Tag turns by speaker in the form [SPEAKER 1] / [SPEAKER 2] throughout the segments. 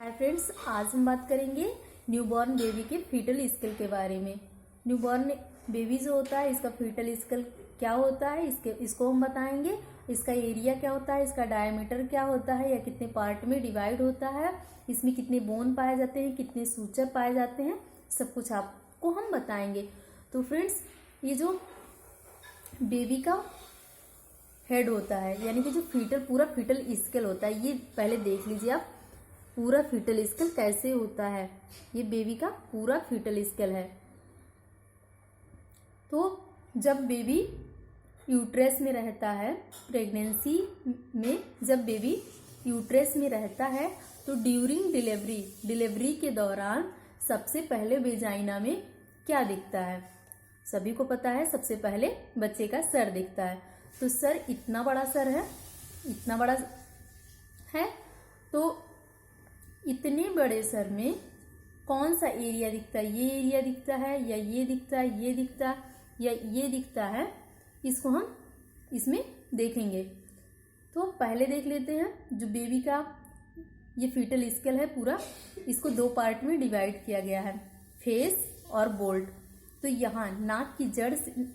[SPEAKER 1] Hi friends, आज हम बात करेंगे न्यूबॉर्न बेबी के फीटल स्केल के बारे में। न्यूबॉर्न बेबी जो होता है, इसका फीटल स्केल क्या होता है, इसको हम बताएंगे। इसका एरिया क्या होता है, इसका डायमीटर क्या होता है या कितने पार्ट में डिवाइड होता है, इसमें कितने बोन पाए जाते हैं, कितने सूचर पाए जाते हैं, सब कुछ आपको हम बताएंगे। तो फ्रेंड्स, ये जो बेबी का हेड होता है, यानी कि जो पूरा फीटल स्केल होता है, ये पहले देख लीजिए आप। पूरा फीटल स्केल कैसे होता है, ये बेबी का पूरा फीटल स्केल है। तो जब बेबी यूट्रस में रहता है, प्रेगनेंसी में जब बेबी यूट्रस में रहता है, तो ड्यूरिंग डिलीवरी के दौरान सबसे पहले वेजाइना में क्या दिखता है? सभी को पता है, सबसे पहले बच्चे का सर दिखता है। तो सर इतना बड़ा सर है, इतना बड़ा है। तो इतने बड़े सर में कौन सा एरिया दिखता है? ये एरिया दिखता है या ये दिखता है, ये दिखता है या ये दिखता है? इसको हम इसमें देखेंगे। तो पहले देख लेते हैं जो बेबी का ये फीटल स्केल है पूरा, इसको दो पार्ट में डिवाइड किया गया है, फेस और बोल्ट। तो यहाँ नाक की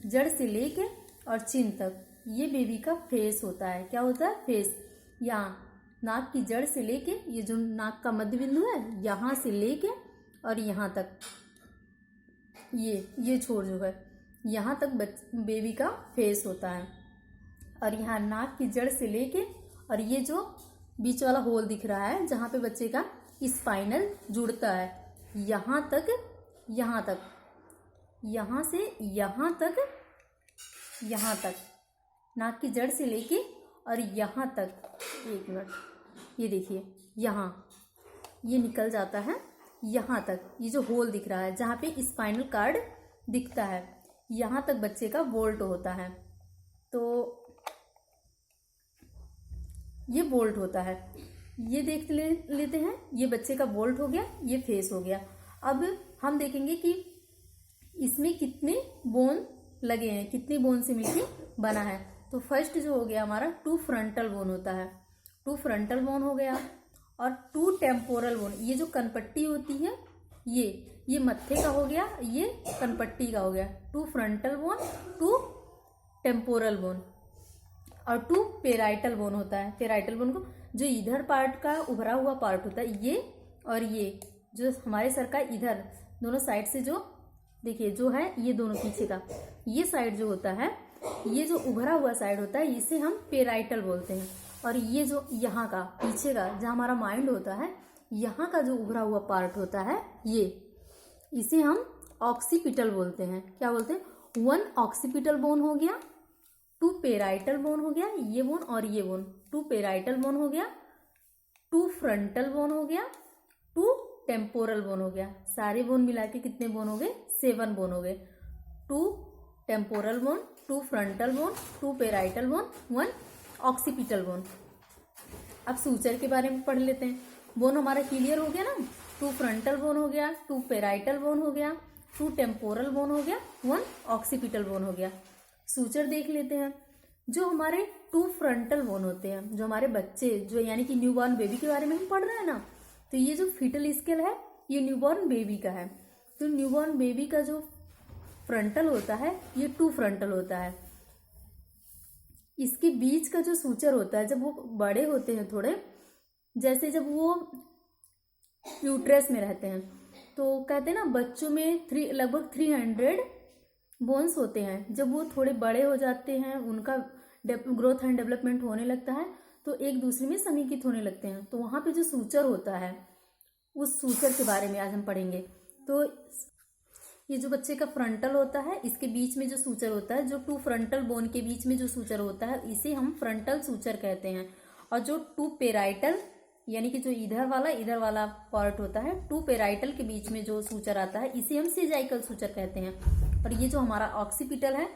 [SPEAKER 1] जड़ से लेके और चिन तक ये बेबी का फेस होता है। क्या होता है? फेस। यहाँ नाक की जड़ से लेके, ये जो नाक का मध्य बिंदु है, यहाँ से लेके और यहाँ तक, ये छोर जो है, यहाँ तक बेबी का फेस होता है। और यहाँ नाक की जड़ से लेके और ये जो बीच वाला होल दिख रहा है, जहाँ पे बच्चे का स्पाइनल जुड़ता है, यहाँ तक, यहाँ तक, यहाँ से यहाँ तक, यहाँ तक, नाक की जड़ से लेके और यहाँ तक। एक मिनट, ये देखिए, यहाँ ये निकल जाता है यहाँ तक। ये जो होल दिख रहा है, जहाँ पे स्पाइनल कार्ड दिखता है, यहाँ तक बच्चे का बोल्ट होता है। तो ये बोल्ट होता है। ये देख लेते हैं, ये बच्चे का बोल्ट हो गया, ये फेस हो गया। अब हम देखेंगे कि इसमें कितने बोन लगे हैं, कितने बोन से मिलके बना है। तो फर्स्ट जो हो गया हमारा, 2 फ्रंटल बोन होता है, 2 फ्रंटल बोन हो गया। और 2 टेम्पोरल बोन, ये जो कनपट्टी होती है, ये मत्थे का हो गया, ये कनपट्टी का हो गया। 2 फ्रंटल बोन, 2 टेम्पोरल बोन और 2 पेराइटल बोन होता है। पेराइटल बोन को जो इधर पार्ट का उभरा हुआ पार्ट होता है, ये और ये जो हमारे सर का इधर दोनों साइड से जो देखिए जो है, ये दोनों पीछे का ये साइड जो होता है, ये जो उभरा हुआ साइड होता है, इसे हम पेराइटल बोलते हैं। और ये जो यहाँ का पीछे का, जहाँ हमारा माइंड होता है, यहाँ का जो उभरा हुआ पार्ट होता है, इसे हम ऑक्सीपिटल बोलते हैं। क्या बोलते हैं? 1 ऑक्सीपिटल बोन हो गया, 2 पेराइटल बोन हो गया, ये बोन और ये बोन, 2 पेराइटल बोन हो गया, 2 फ्रंटल बोन हो गया, 2 टेम्पोरल बोन हो गया। सारे बोन मिला के कितने बोन हो गए? 7 बोन हो गए। 2 temporal bone, 2 frontal bone, 2 parietal bone, 1 occipital bone. अब सूचर के बारे में पढ़ लेते हैं। बोन हमारा क्लियर हो गया ना, 2 फ्रंटल बोन हो गया, 2 पेराइटल बोन हो गया, 2 टेम्पोरल बोन हो गया, 1 ऑक्सीपिटल बोन हो गया। सूचर देख लेते हैं। जो हमारे 2 फ्रंटल बोन होते हैं, जो हमारे बच्चे, जो यानी कि न्यूबॉर्न बेबी के बारे में हम पढ़ रहे हैं ना, तो ये जो फीटल स्केल है, ये न्यूबॉर्न बेबी का है। तो न्यूबॉर्न बेबी का जो फ्रंटल होता है, ये 2 फ्रंटल होता है। इसके बीच का जो सूचर होता है, जब वो बड़े होते हैं थोड़े, जैसे जब वो यूट्रस में रहते हैं, तो कहते हैं ना, बच्चों में लगभग 300 बोन्स होते हैं। जब वो थोड़े बड़े हो जाते हैं, उनका ग्रोथ एंड डेवलपमेंट होने लगता है, तो एक दूसरे में सन्निहित होने लगते हैं। तो वहाँ पे जो सूचर होता है, उस सूचर के बारे में आज हम पढ़ेंगे। तो ये जो बच्चे का फ्रंटल होता है, इसके बीच में जो सूचर होता है, जो 2 फ्रंटल बोन के बीच में जो सूचर होता है, इसे हम फ्रंटल सूचर कहते हैं। और जो 2 पेराइटल, यानी कि जो इधर वाला पार्ट होता है, 2 पेराइटल के बीच में जो सूचर आता है, इसे हम सेजाइकल सूचर कहते हैं। और ये जो हमारा ऑक्सीपिटल है,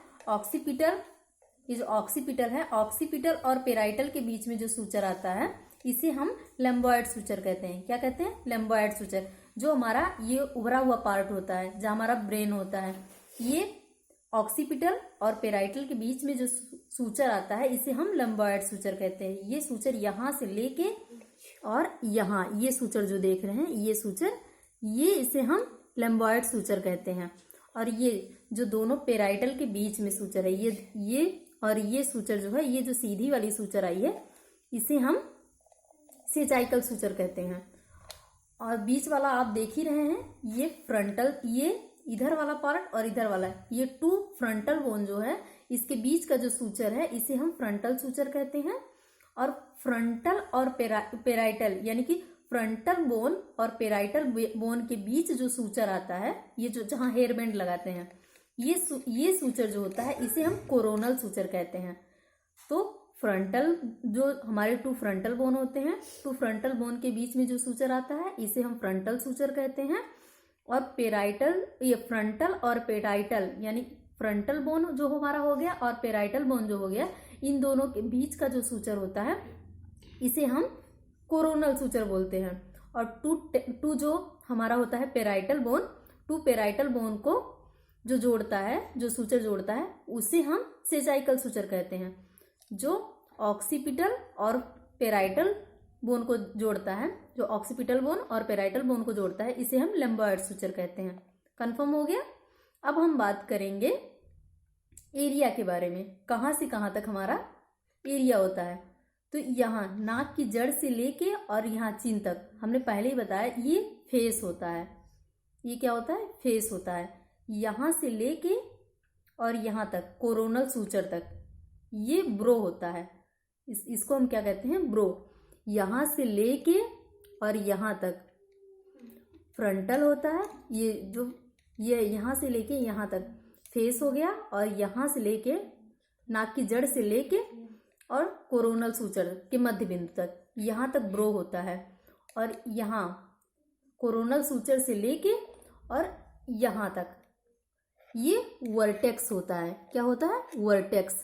[SPEAKER 1] ये जो ऑक्सीपिटल है, ऑक्सीपिटल और पेराइटल के बीच में जो सूचर आता है, इसे हम लैम्बॉयड सूचर कहते हैं। क्या कहते हैं? लैम्बॉयड सूचर। जो हमारा ये उभरा हुआ पार्ट होता है, जहाँ हमारा ब्रेन होता है, ये ऑक्सीपिटल और पेराइटल के बीच में जो सूचर आता है, इसे हम लैम्बॉयड सूचर कहते हैं। ये सूचर यहाँ से लेके और यहाँ ये सूचर जो देख रहे हैं ये सूचर, ये इसे हम लैम्बॉयड सूचर कहते हैं। और ये जो दोनों पेराइटल के बीच में सूचर है, ये और ये सूचर जो है, ये जो सीधी वाली सूचर आई है इसे हम सेजाइकल सूचर कहते हैं। और बीच वाला आप देख ही रहे हैं, ये फ्रंटल, ये इधर वाला पार्ट और इधर वाला, ये टू फ्रंटल बोन जो है इसके बीच का जो सूचर है इसे हम फ्रंटल सूचर कहते हैं। और फ्रंटल और पेराइटल यानी कि फ्रंटल बोन और पेराइटल बोन के बीच जो सूचर आता है, ये जो जहां हेयर बैंड लगाते हैं, ये सूचर जो होता है इसे हम कोरोनल सूचर कहते हैं। तो फ्रंटल जो हमारे टू फ्रंटल बोन होते हैं, टू फ्रंटल बोन के बीच में जो सूचर आता है इसे हम फ्रंटल सूचर कहते हैं। और पेराइटल, ये फ्रंटल और पेराइटल यानी फ्रंटल बोन जो हमारा हो गया और पेराइटल बोन जो हो गया, इन दोनों के बीच का जो सूचर होता है इसे हम कोरोनल सूचर बोलते हैं। और टू जो हमारा होता है parietal bone, two parietal bone को जो जोड़ता है, जो सूचर जोड़ता है उसे हम सेजाइकल सूचर कहते हैं। जो ऑक्सीपिटल और पेराइटल बोन को जोड़ता है, जो ऑक्सीपिटल बोन और पेराइटल बोन को जोड़ता है इसे हम लैम्बॉयड सूचर कहते हैं। कंफर्म हो गया। अब हम बात करेंगे एरिया के बारे में, कहाँ से कहाँ तक हमारा एरिया होता है। तो यहाँ नाक की जड़ से लेके और यहाँ चिन तक, हमने पहले ही बताया ये फेस होता है। ये क्या होता है? फेस होता है। यहाँ से लेके और यहाँ तक कोरोनल सूचर तक ये ब्रो होता है। इसको हम क्या कहते हैं? ब्रो। यहाँ से लेके और यहाँ तक फ्रंटल होता है। ये जो ये यहाँ से लेके यहाँ तक फेस हो गया, और यहाँ से लेके नाक की जड़ से लेके और कोरोनल सूचर के मध्य बिंदु तक यहाँ तक ब्रो होता है। और यहाँ कोरोनल सूचर से लेके और यहाँ तक ये वर्टेक्स होता है। क्या होता है? वर्टेक्स।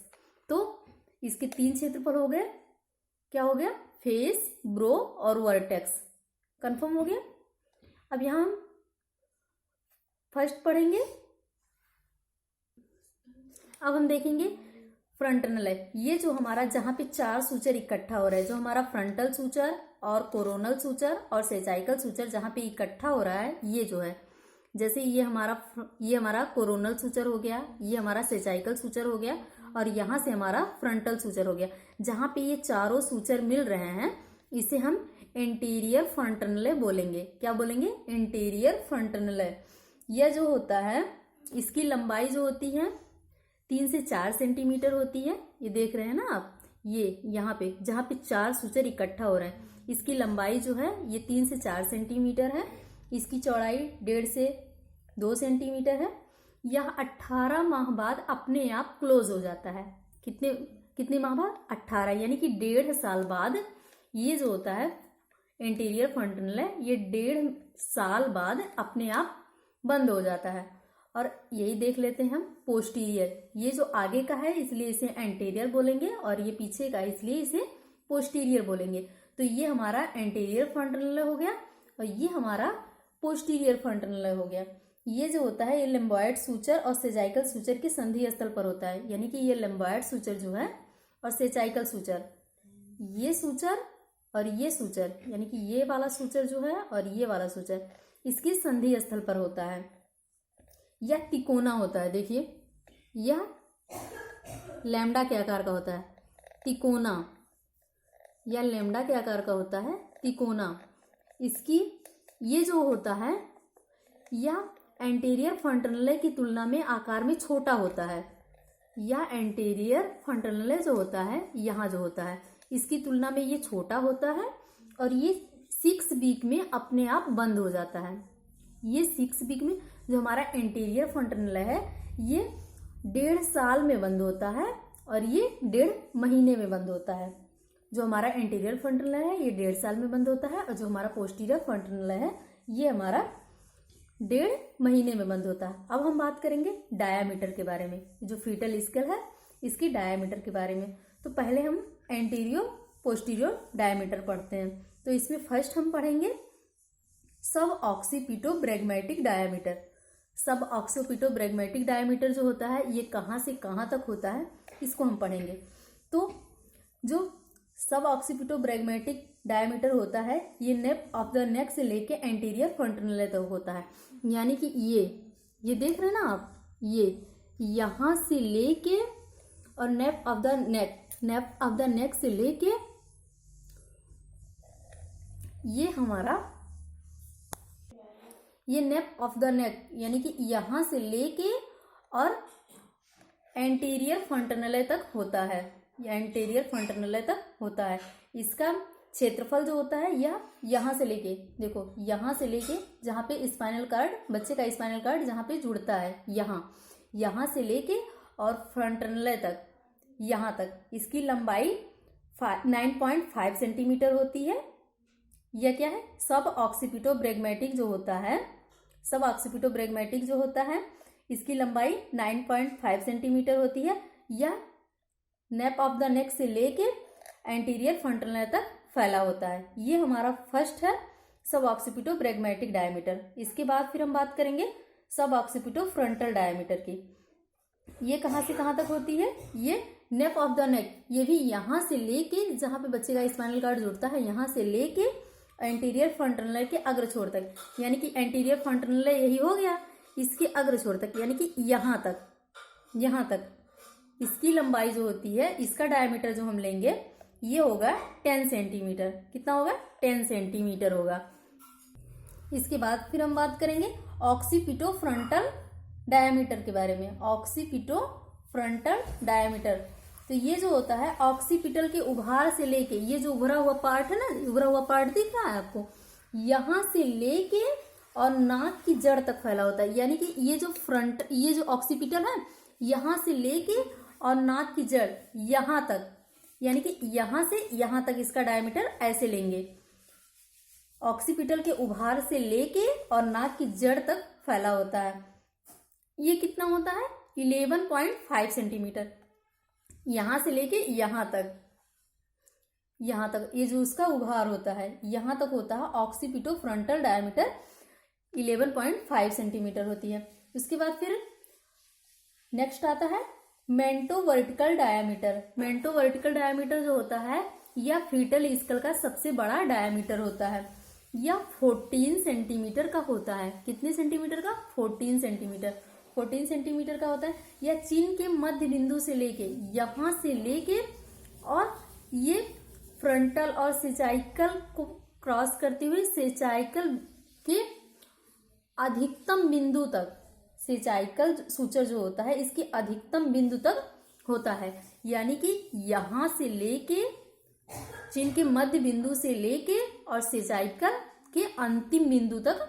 [SPEAKER 1] तो इसके 3 क्षेत्रफल हो गए। क्या हो गया? फेस, ब्रो और वर्टेक्स। कंफर्म हो गया। अब यहाँ हम फर्स्ट पढ़ेंगे। अब हम देखेंगे फ्रंटनल है। ये जो हमारा जहाँ पे 4 सूचर इकट्ठा हो रहा है, जो हमारा फ्रंटल सूचर और कोरोनल सूचर और सेजाइकल सूचर जहाँ पे इकट्ठा हो रहा है, ये जो है, जैसे ये हमारा कोरोनल सूचर हो गया, ये हमारा सेजाइकल सूचर हो गया, और यहाँ से हमारा फ्रंटल सूचर हो गया। जहाँ पे ये चारों सूचर मिल रहे हैं इसे हम एंटीरियर फ्रंटनल बोलेंगे। क्या बोलेंगे? एंटीरियर फ्रंटनल। यह जो होता है इसकी लंबाई जो होती है 3 से 4 सेंटीमीटर होती है। ये देख रहे हैं ना आप, ये यहाँ पे जहाँ पे 4 सूचर इकट्ठा हो रहे हैं, इसकी लंबाई जो है ये 3 से 4 सेंटीमीटर है। इसकी चौड़ाई 1.5 से 2 सेंटीमीटर है। यह 18 माह बाद अपने आप क्लोज हो जाता है। कितने माह बाद? 18, यानी कि 1.5 साल बाद ये जो होता है एंटीरियर फ्रंटनल है, ये 1.5 साल बाद अपने आप बंद हो जाता है। और यही देख लेते हैं हम पोस्टीरियर। ये जो आगे का है इसलिए इसे एंटीरियर बोलेंगे, और ये पीछे का इसलिए इसे पोस्टीरियर बोलेंगे। तो ये हमारा एंटीरियर फ्रंटनल हो गया और ये हमारा पोस्टीरियर फ्रंटनल हो गया। ये जो होता है ये लैम्बॉयड सूचर और सेजाइकल सूचर के संधि स्थल पर होता है। यानी कि ये लैम्बॉयड सूचर जो है और सेजाइकल सूचर, ये सूचर और ये सूचर, यानी कि ये वाला सूचर जो है और ये वाला सूचर इसके संधि स्थल पर होता है। यह तिकोना होता है। देखिए, यह लैम्डा के आकार का होता है, तिकोना। यह लैम्डा के आकार का होता है, तिकोना। इसकी ये जो होता है यह एंटीरियर फ्रंटनल की तुलना में आकार में छोटा होता है। यह एंटीरियर फ्रंटनल जो होता है, यहाँ जो होता है, इसकी तुलना में ये छोटा होता है, और ये 6 वीक में अपने आप बंद हो जाता है। ये 6 वीक में जो हमारा एंटीरियर फ्रंटनल है ये 1.5 साल में बंद होता है, और ये 1.5 महीने में बंद होता है। जो हमारा एंटीरियर फ्रंटनल है ये 1.5 साल में बंद होता है, और जो हमारा पोस्टीरियर फ्रंटनल है ये हमारा 1.5 महीने में बंद होता है। अब हम बात करेंगे डायामीटर के बारे में, जो फीटल स्केल है इसकी डायामीटर के बारे में। तो पहले हम एंटीरियर पोस्टीरियर डायामीटर पढ़ते हैं। तो इसमें फर्स्ट हम पढ़ेंगे सब ऑक्सीपिटोब्रैगमेटिक डायामीटर। सब ऑक्सीपिटोब्रैगमेटिक डायामीटर जो होता है ये कहाँ से कहाँ तक होता है इसको हम पढ़ेंगे। तो जो सब ऑक्सीपिटोब्रैगमेटिक डायमीटर होता है ये नेप ऑफ द नेक से लेके एंटीरियर फ्रंटनल तक होता है। यानी कि ये देख रहे हैं ना आप, ये यहाँ से लेके और नेप ऑफ द नेक से लेके ये हमारा ये नेप ऑफ द नेक यानी कि यहाँ से लेके और एंटीरियर फ्रंटनल तक होता है, या एंटीरियर फ्रंटनल तक होता है। इसका क्षेत्रफल जो होता है यह यहाँ से लेके, देखो यहाँ से लेके जहाँ पे स्पाइनल कार्ड, बच्चे का स्पाइनल कार्ड जहाँ पे जुड़ता है, यहाँ से लेके और फ्रंटनल तक, यहाँ तक इसकी लंबाई 9.5 सेंटीमीटर होती है। यह क्या है, सब ऑक्सीपिटोब्रैगमेटिक जो होता है इसकी लंबाई 9.5 सेंटीमीटर होती है। यह नेप ऑफ द नेक से लेके एंटीरियर फ्रंटनल तक फैला होता है। ये हमारा फर्स्ट है सब ऑक्सीपिटोब्रैगमेटिक डायमीटर। इसके बाद फिर हम बात करेंगे सब ऑक्सीपिटो फ्रंटल डायमीटर की। ये कहाँ से कहाँ तक होती है, ये नेप ऑफ द नेक, ये भी यहाँ से लेके जहाँ पे बच्चे का स्पाइनल कार्ड जुड़ता है, यहाँ से लेके एंटीरियर फ्रंटनल के अग्र छोर तक, यानी कि एंटीरियर फ्रंटनल यही हो गया, इसके अग्र छोर तक यानी कि यहाँ तक इसकी लंबाई जो होती है, इसका डायमीटर जो हम लेंगे ये होगा 10 सेंटीमीटर। कितना होगा, 10 सेंटीमीटर होगा। इसके बाद फिर हम बात करेंगे ऑक्सीपिटो फ्रंटल डायमीटर के बारे में। ऑक्सीपिटो फ्रंटल डायमीटर, तो ये जो होता है ऑक्सीपिटल के उभार से लेके, ये जो उभरा हुआ पार्ट है ना, उभरा हुआ पार्ट दिख रहा है आपको, यहाँ से लेके और नाक की जड़ तक फैला होता है। यानी कि ये जो ऑक्सीपिटल है यहाँ से लेके और नाक की जड़ यहाँ तक, यानी कि यहाँ से यहाँ तक इसका डायमीटर ऐसे लेंगे। ऑक्सीपिटल के उभार से लेके और नाक की जड़ तक फैला होता है। ये कितना होता है, 11.5 सेंटीमीटर। यहाँ से लेके यहाँ तक ये जो उसका उभार होता है यहाँ तक होता है। ऑक्सीपिटो फ्रंटल डायमीटर 11.5 सेंटीमीटर होती है। उसके बाद फिर नेक्स्ट आता है मेंटो वर्टिकल डायमीटर। मेंटो वर्टिकल डायमीटर जो होता है यह फीटल स्कल का सबसे बड़ा डायमीटर होता है। यह 14 सेंटीमीटर का होता है। कितने सेंटीमीटर का, 14 सेंटीमीटर। 14 सेंटीमीटर का होता है। यह चिन के मध्य बिंदु से लेके, यहाँ से लेके और ये फ्रंटल और सेचाइकल को क्रॉस करते हुए सेचाइकल के अधिकतम बिंदु तक, सेचाइकल सूचर जो होता है इसके अधिकतम बिंदु तक होता है। यानी कि यहाँ से लेके, चिन के मध्य बिंदु से लेके और सेचाइकल के अंतिम बिंदु तक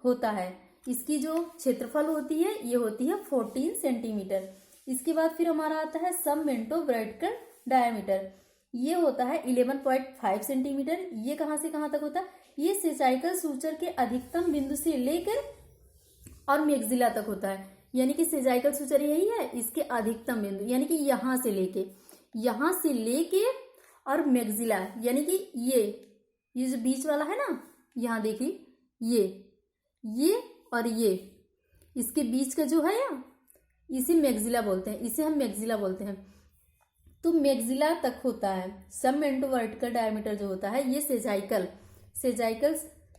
[SPEAKER 1] होता है। इसकी जो क्षेत्रफल होती है ये होती है 14 सेंटीमीटर। इसके बाद फिर हमारा आता है सब मेंटो वर्टिकल डायमीटर। ये होता है 11.5 सेंटीमीटर। ये कहाँ से कहाँ तक होता है, ये सेचाइकल सूचर के अधिकतम बिंदु से लेकर और मैक्सिला तक होता है। यानी कि सेचाइकल सूचर यही है, इसके अधिकतम बिंदु यानी कि यहाँ से लेके और मैक्सिला, यानी कि ये जो बीच वाला है ना, यहाँ देखिए ये और ये, इसके बीच का जो है या इसे मैक्सिला बोलते हैं, इसे हम मैक्सिला बोलते हैं। तो मैक्सिला तक होता है सब मेंटो वर्टिकल डायमीटर जो होता है। ये सेचाइकल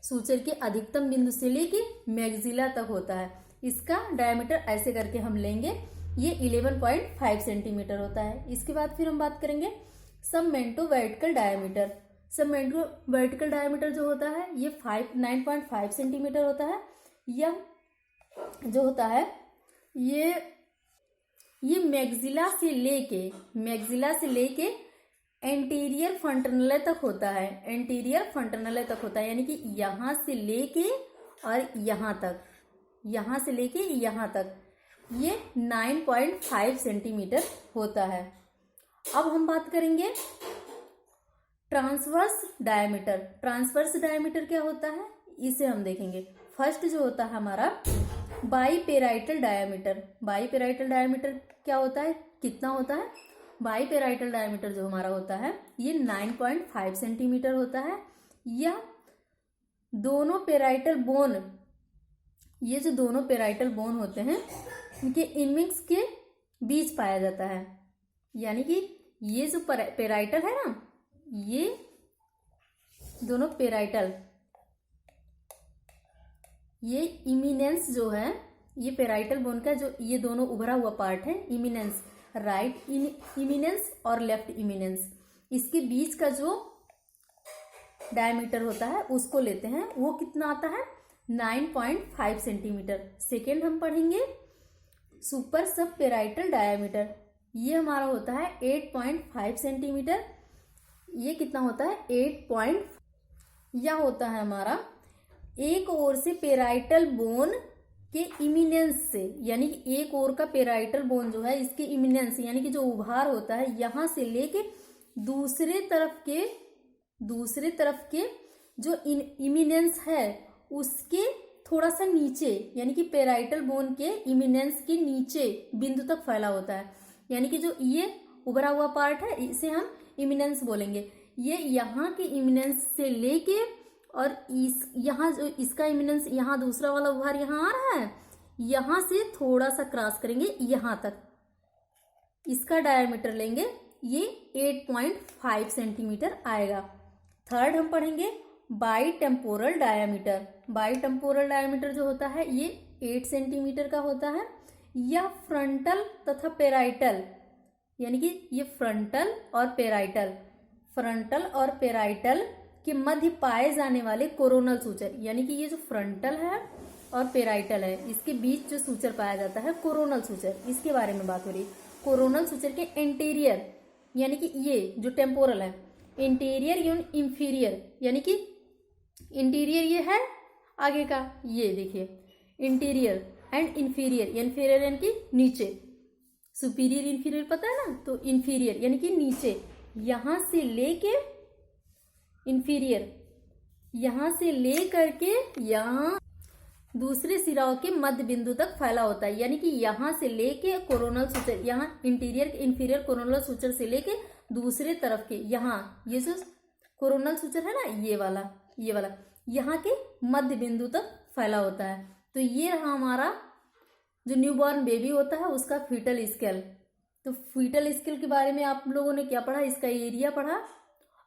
[SPEAKER 1] सूचर के अधिकतम बिंदु से लेके मैक्सिला तक होता है। इसका डायमीटर ऐसे करके हम लेंगे, ये 11.5 सेंटीमीटर होता है। इसके बाद फिर हम बात करेंगे सब मेंटो वर्टिकल डायमीटर। सब मेंटो वर्टिकल डायमीटर जो होता है ये 9.5 सेंटीमीटर होता है। यह जो होता है ये मैक्सिला से लेके एंटीरियर फ्रंटनल तक होता है। एंटीरियर फ्रंटनल तक होता है यानी कि यहाँ से लेके और यहाँ तक ये 9.5 सेंटीमीटर होता है। अब हम बात करेंगे ट्रांसवर्स डायमीटर। ट्रांसवर्स डायमीटर क्या होता है इसे हम देखेंगे। फर्स्ट जो होता है हमारा बाईपेराइटल डायमीटर। बाईपेराइटल डायमीटर क्या होता है, कितना होता है, बाईपेराइटल डायमीटर जो हमारा होता है ये 9.5 सेंटीमीटर होता है। यह दोनों पेराइटल बोन, ये जो दोनों पेराइटल बोन होते हैं इनके इनविंग्स के बीच पाया जाता है। यानी कि ये जो पेराइटल है ना, ये दोनों पेराइटल, ये इमिनेंस जो है, ये पेराइटल बोन का जो ये दोनों उभरा हुआ पार्ट है, इमिनेंस, राइट इमिनेंस और लेफ्ट इमिनेंस, इसके बीच का जो डायमीटर होता है उसको लेते हैं। वो कितना आता है? 9.5 सेंटीमीटर। सेकेंड हम पढ़ेंगे सुपर सब पेराइटल डायमीटर, ये हमारा होता है 8.5 सेंटीमीटर। ये कितना होता है? 8. यह होता है हमारा एक ओर से पेराइटल बोन के इमिनेंस से, यानी कि एक ओर का पेराइटल बोन जो है इसके इमिनेंस यानी कि जो उभार होता है यहां से लेके दूसरे तरफ के जो इमिनेंस है उसके थोड़ा सा नीचे, यानी कि पेराइटल बोन के इमिनेंस के नीचे बिंदु तक फैला होता है। यानी कि जो ये उभरा हुआ पार्ट है इसे हम इमिनेंस बोलेंगे। ये यहाँ के इमिनेंस से लेके और यहाँ जो इसका इमिनेंस, यहाँ दूसरा वाला उभार यहाँ आ रहा है, यहाँ से थोड़ा सा क्रॉस करेंगे यहाँ तक, इसका डायमीटर लेंगे, ये 8.5 सेंटीमीटर आएगा। थर्ड हम पढ़ेंगे by temporal diameter. By temporal diameter जो होता है ये 8 सेंटीमीटर का होता है। यह फ्रंटल तथा पेराइटल, यानी कि ये फ्रंटल और पेराइटल के मध्य पाए जाने वाले कोरोनल सूचर, यानी कि ये जो फ्रंटल है और पेराइटल है इसके बीच जो सूचर पाया जाता है कोरोनल सूचर, इसके बारे में बात हो रही है। कोरोनल सूचर के इंटीरियर, यानी कि ये जो टेम्पोरल है, इंटीरियर या इंफीरियर, यानी कि इंटीरियर ये है आगे का, ये देखिए इंटीरियर एंड इंफीरियर, इंफीरियर यानी कि नीचे, सुपीरियर इंफीरियर पता है ना, तो इंफीरियर यानी कि नीचे, यहां से लेके इंफीरियर, यहां से ले करके यहां दूसरे सिराओं के मध्य बिंदु तक फैला होता है। यानी कि यहां से लेके कोरोनल सूचर, यहाँ इंटीरियर इंफीरियर कोरोनल सूचर से लेके दूसरे तरफ के, यहाँ ये जो कोरोनल सूचर है ना, ये वाला यहाँ के मध्य बिंदु तक फैला होता है। तो ये रहा हमारा जो न्यूबॉर्न बेबी होता है उसका फीटल स्केल। तो फीटल स्केल के बारे में आप लोगों ने क्या पढ़ा? इसका एरिया पढ़ा।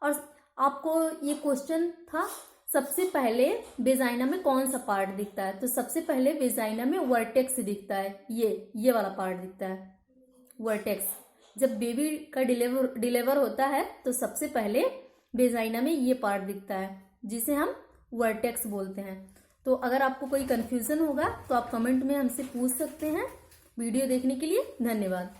[SPEAKER 1] और आपको ये क्वेश्चन था सबसे पहले वेजाइना में कौन सा पार्ट दिखता है? तो सबसे पहले वेजाइना में वर्टेक्स दिखता है, ये वाला पार्ट दिखता है, वर्टेक्स। जब बेबी का डिलीवर होता है तो सबसे पहले वेजाइना में ये पार्ट दिखता है जिसे हम वर्टेक्स बोलते हैं। तो अगर आपको कोई कंफ्यूजन होगा तो आप कमेंट में हमसे पूछ सकते हैं। वीडियो देखने के लिए धन्यवाद।